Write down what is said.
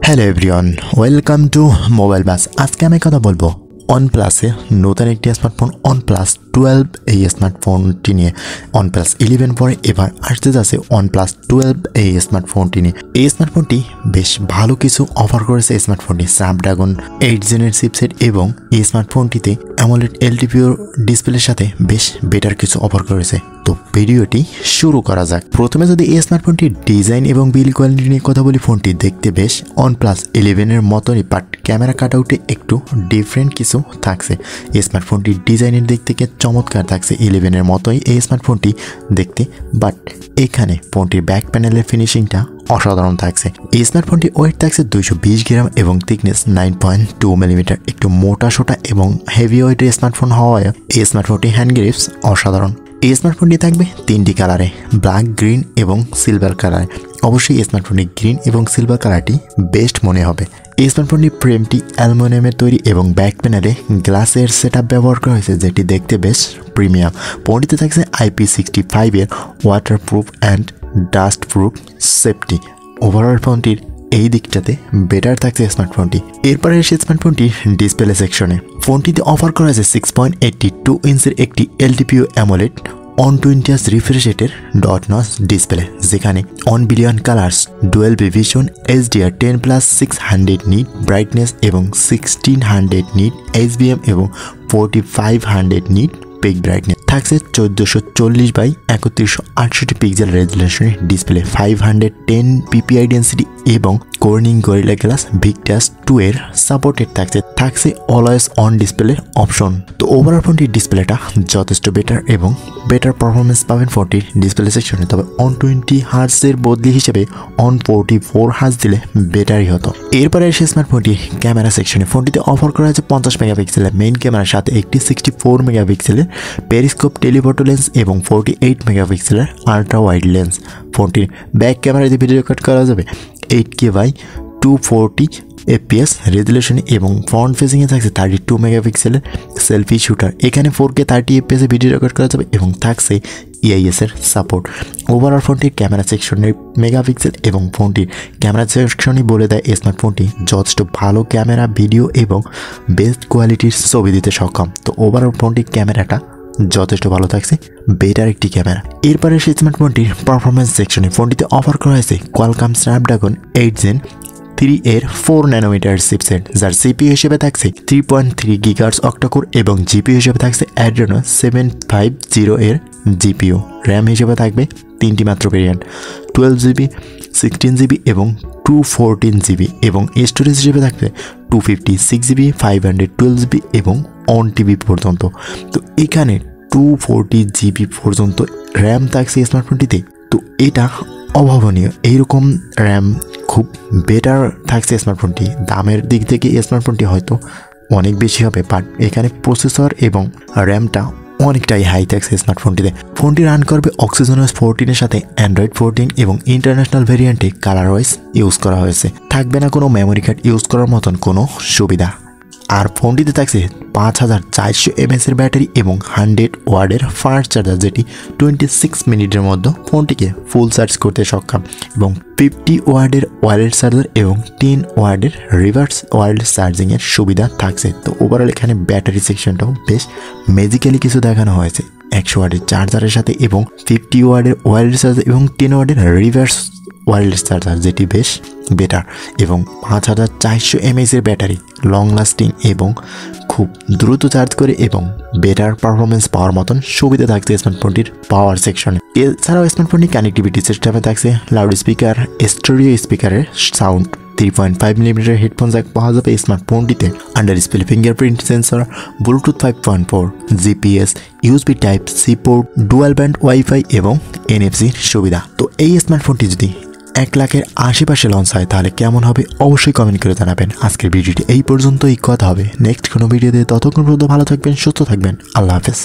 Hello everyone, welcome to mobile bus. আজকে আমি কথা বলবো OnePlus-এ নতুন একটি স্মার্টফোন OnePlus 12 এই স্মার্টফোনটি নিয়ে। OnePlus 11 পরে এবার আসতে যাচ্ছে OnePlus 12 এই স্মার্টফোনটি নিয়ে। এই স্মার্টফোনটি বেশ ভালো কিছু অফার করেছে। এই স্মার্টফোনটি স্ন্যাপড্রাগন 8 জেনের চিপসেট এবং এই স্মার্টফোনটিতে অ্যামোলেড এলটিপিও ডিসপ্লের সাথে বেশ বেটার কিছু অফার করেছে। তো ভিডিওটি শুরু করা যাক। প্রথমে যদি এই স্মার্টফোনটির ডিজাইন এবং বিল্ড কোয়ালিটি নিয়ে কথা বলি, ফোনটি দেখতে বেশ OnePlus 11 এর মতনই, বাট ক্যামেরা কাটআউটে একটু ডিফারেন্ট কিছু থাকছে। এই স্মার্টফোনটির ডিজাইনের দিক থেকে চমৎকার থাকছে 11 এর মতোই এই স্মার্টফোনটি দেখতে, বাট এখানে ফোনটির ব্যাক প্যানেলের ফিনিশিংটা অসাধারণ থাকছে। এই স্মার্টফোনটি ওয়েট থাকছে 220 গ্রাম এবং থিকনেস 9.2 মিলিমিটার। একটু মোটা সোটা এবং হেভি ওয়েটের স্মার্টফোন হওয়ায় এই স্মার্টফোনটি হ্যান্ড গ্রিপস অসাধারণ। এই স্মার্টফোনটি থাকবে 3টি কালারে, ব্ল্যাক, গ্রিন এবং সিলভার কালারে। অবশ্যই এই স্মার্টফোনটি গ্রিন এবং সিলভার কালারটি বেস্ট মনে হবে। এই স্মার্টফোনটির ফ্রেমটি অ্যালুমিনিয়ামের তৈরি এবং ব্যাক প্যানেলে গ্লাসের সেটআপ ব্যবহার করা হয়েছে, যেটি দেখতে বেশ প্রিমিয়াম। ফোনটিতে থাকছে IP65 এর waterproof and dust proof safety. Overall ফোনটির এই দিকটাতে বেটার থাকছে স্মার্টফোনটি। এরপরে এসে স্মার্টফোনটির ডিসপ্লে সেকশনে। ফোনটিতে অফার করা হয়েছে 6.82 ইঞ্চের একটি এলটিপিও অ্যামোলেড 120 রিফ্রেশ রেটের ডট নচ ডিসপ্লে, যেখানে 1 billion colours, dual vision, HDR 10+600 nit brightness এবং 1600 নিট HBM এবং 4500 নিট পিক ব্রাইটনেস থাকছে। 1440x3168 পিক্সেল রেজুলেশনের ডিসপ্লে, 510 PPI ডেন্সিটি এবং কর্নিং গরিলা গ্লাস ভিক্টাস 2 এর সাপোর্টেড থাকছে অলওয়েজ অন ডিসপ্লে অপশন। তো ওভারঅল ফোনটির ডিসপ্লেটা যথেষ্ট বেটার এবং বেটার পারফরমেন্স পাবেন ফোনটির ডিসপ্লে সেকশনে। তবে 120 হার্টজের বদলি হিসেবে 144 হার্টজ দিলে বেটারই হতো। এরপরে এসে স্মার্টফোনটির ক্যামেরা সেকশনে। ফোনটিতে অফার করা হয়েছে 50 মেগাপিক্সেলের মেইন ক্যামেরার সাথে একটি 64 মেগাপিক্সেলের পেরিস্কোপ টেলিফটো লেন্স এবং 48 মেগাপিক্সেলের আল্ট্রা ওয়াইড লেন্স। ফোনটির ব্যাক ক্যামেরা দিয়ে ভিডিও রেকর্ড করা যাবে 8K/240 FPS রেজুলেশনে এবং ফ্রন্ট ফেসিংয়ে থাকছে 32 মেগাপিক্সেলের সেলফি শুটার। এখানে 4K 30 FPS এ ভিডিও রেকর্ড করা যাবে এবং থাকছে EIS এর সাপোর্ট। ওভারঅল ফোনটির ক্যামেরা সেকশনের মেগাপিক্সেল এবং ফোনটির ক্যামেরা সেকশনই বলে দেয় স্মার্টফোনটি যথেষ্ট ভালো ক্যামেরা, ভিডিও এবং বেস্ট কোয়ালিটির ছবি দিতে সক্ষম। তো ওভারঅল ফোনটির ক্যামেরাটা যথেষ্ট ভালো থাকছে, বেটার একটি ক্যামেরা। এরপরে সেই স্মার্টফোনটির পারফরমেন্স সেকশনে। ফোনটিতে অফার করা হয়েছে কোয়ালকম স্ন্যাপড্রাগন 8 জেন 3 এর 4 ন্যানোমিটার চিপসেট, যার CPU হিসেবে থাকছে 3.3 GHz অক্টাকোর এবং GPU হিসেবে থাকছে Adreno 750 এর GPU। র্যাম হিসেবে থাকবে 3টি মাত্র ভেরিয়েন্ট, 12GB, 16GB এবং 214GB এবং স্টোরেজ হিসেবে থাকবে 256GB, 512GB এবং 1TB পর্যন্ত। তো এখানে 240GB পর্যন্ত র্যাম থাকছে স্মার্টফোনটিতে। তো এটা অভাবনীয়, এইরকম র্যাম খুব বেটার থাকছে স্মার্টফোনটি। দামের দিক থেকে স্মার্টফোনটি হয়তো অনেক বেশি হবে, বাট এখানে প্রসেসর এবং র্যামটা অনেকটাই হাই থাকছে স্মার্টফোনটিতে। ফোনটি রান করবে OxygenOS 14 এর সাথে Android 14 এবং ইন্টারন্যাশনাল ভেরিয়েন্টে কালার ওয়াইজ ইউজ করা হয়েছে। থাকবে না কোনো মেমোরি কার্ড ইউজ করার মতন কোনো সুবিধা। আর ফোনটিতে থাকছে 5400 mAh এর ব্যাটারি এবং 100 ওয়াটের ফাস্ট চার্জার, যেটি 26 মিনিটের মধ্যে ফোনটিকে ফুল চার্জ করতে সক্ষম এবং 50 ওয়াটের ওয়্যারলেস চার্জার এবং 10 ওয়াটের রিভার্স ওয়্যারলেস চার্জিংয়ের সুবিধা থাকছে। তো ওভারঅল এখানে ব্যাটারি সেকশনটাও বেশ ম্যাজিক্যালি কিছু দেখানো হয়েছে 100 ওয়াটের চার্জারের সাথে এবং 50 ওয়াটের ওয়্যারলেস চার্জার এবং 10 ওয়াটের রিভার্স ওয়্যারলেস চার্জার, যেটি বেশ বেটার এবং 5400 mAh এর ব্যাটারি লং লাস্টিং এবং খুব দ্রুত চার্জ করে এবং বেটার পারফরমেন্স পাওয়ার মতন সুবিধা থাকছে স্মার্টফোনটির পাওয়ার সেকশনে। এছাড়াও স্মার্টফোনটির কানেক্টিভিটি সিস্টেমে থাকছে লাউড স্পিকার, স্টেরিও স্পিকারের সাউন্ড, 3.5 মিলিমিটার হেডফোন জ্যাক পাওয়া যাবে স্মার্টফোনটিতে, under display fingerprint sensor, Bluetooth 5.4, GPS, USB Type-C পোর্ট, ডুয়াল ব্যান্ড ওয়াইফাই এবং NFC সুবিধা। তো এই স্মার্টফোনটি যদি 1 লাখের আশেপাশে লঞ্চ হয় তাহলে কেমন হবে অবশ্যই কমেন্ট করে জানাবেন। আজকের ভিডিওটি এই পর্যন্তই, কথা হবে নেক্সট কোনো ভিডিওতে। ততক্ষণ পর্যন্ত ভালো থাকবেন, সুস্থ থাকবেন, আল্লাহ হাফেজ।